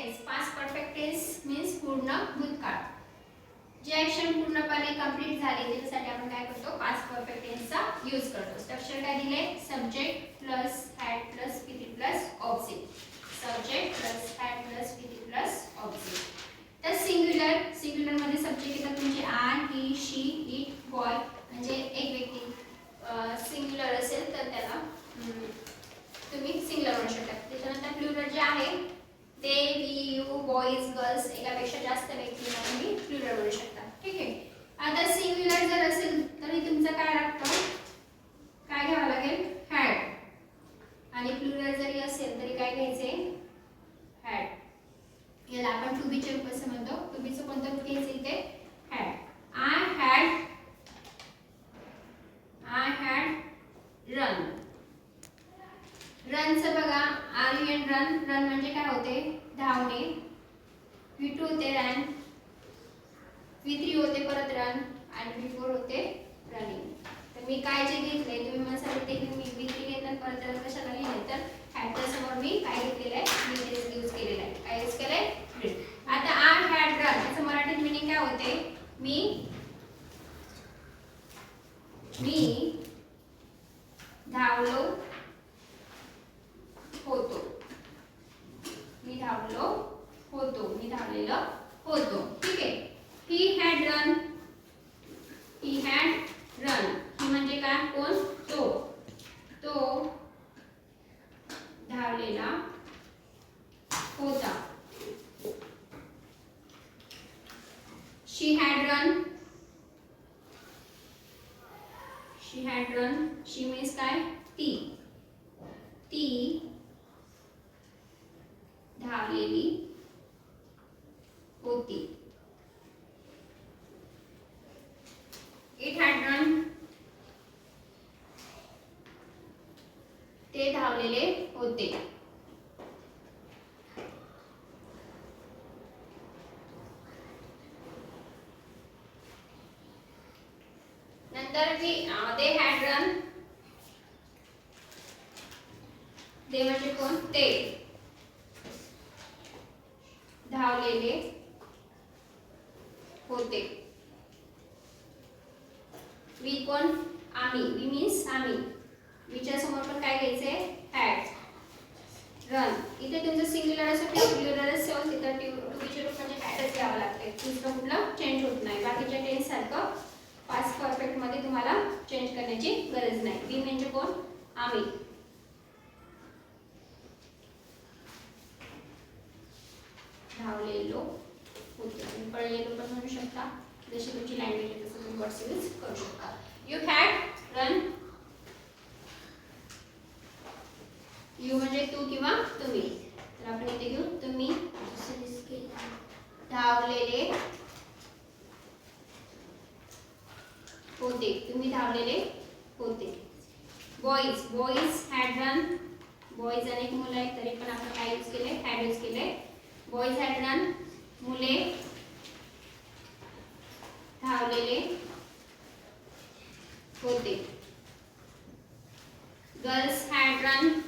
Tense. Past perfect tense means पूर्ण भूतकाळ. जे ऍक्शन पूर्णपणे कंप्लीट झाले त्यासाठी आपण काय करतो, पास्ट परफेक्ट टेन्सचा यूज करतो. स्ट्रक्चर काय दिले, subject plus had plus PT plus object. Subject plus had plus PT plus object. तर सिंग्युलर मध्ये सब्जेक्ट येतात तुमचे I, he, she, it, boy. म्हणजे एक व्यक्ती सिंग्युलर असेल तर त्याला तुम्ही सिंग्युलर म्हणू शकता. त्याच्यानंतर प्लुरल जे आहे ते वी, यू, बॉईज, गर्ल्स एकापेक्षा जास्त व्यक्तींना तुम्ही प्लुरल म्हणू शकता. ठीक आहे. आता सिंग्युलर जर असेल तरी तुमचं काय लागतं, काय घ्यावं लागेल, हॅड. आणि प्लुरल जरी असेल तरी काय घ्यायचे, हॅड. याला आपण टू बीचे रूप असं म्हणतो. टू बीचं कोणतं रूप घ्यायचं इथे, हॅड. I had run. रनचं बघा, are you an run. Run म्हणजे काय होते, धावणे. V2 होते रन, V3 होते परत रन आणि V4 होते रनिंग. तर मी काय जे घेतले तुम्ही मला सांगितले की मी V3 घेतलं परत रन कशाला लिहिले, तर हॅडच्या समोर मी काय घेतलेलं आहे, मी तेच यूज केलेलं आहे. काय यूज केलंय, आता आय हॅड रन याचं मराठीत मीनिंग काय होते, मी धावलो होतो. मी धावलो होतो, मी धावलेलो होतो. ठीक आहे. He had run. ही म्हणजे काय, कोण, तो धावलेला होता. शी हॅड रन. शी मीन्स काय, ती धावलेली होती. It had run. ते धावलेले होते. नंतर दे हॅड रन. दे म्हणजे कोण, ते धावलेले होते. वी कोण, आम्ही. वी मीन्स आम्ही. वीच्या समोर पण काय घ्यायचंय, हॅड. रन इथे तुमचं सिंग्युलर असेल किंवा प्लुरल असेल तिथं टू बीचे रूप म्हणजे हॅडच घ्यावं लागते. दुसरं कुठलं चेंज होत नाही. बाकीच्या टेन्स सारखं पास्ट परफेक्ट मध्ये तुम्हाला चेंज करण्याची गरज नाही. वी म्हणजे कोण, आम्ही. धावलेलो होतो. तुम्ही पळलेलो पण म्हणू शकता. जशी तुमची लँग्वेज आहे तसं तुम्ही वर्ड्स यूज करू शकता. You had run. यू म्हणजे तू किंवा तुम्ही. तर आपण इथे घेऊ तुम्ही धावलेले होते. तुम्ही धावलेले होते. Boys had run. बॉईज अनेक मुलं आहेत तरी पण आपण काय यूज केले, हॅड यूज केले. Boys had run. मुले धावलेले होते. Girls had run.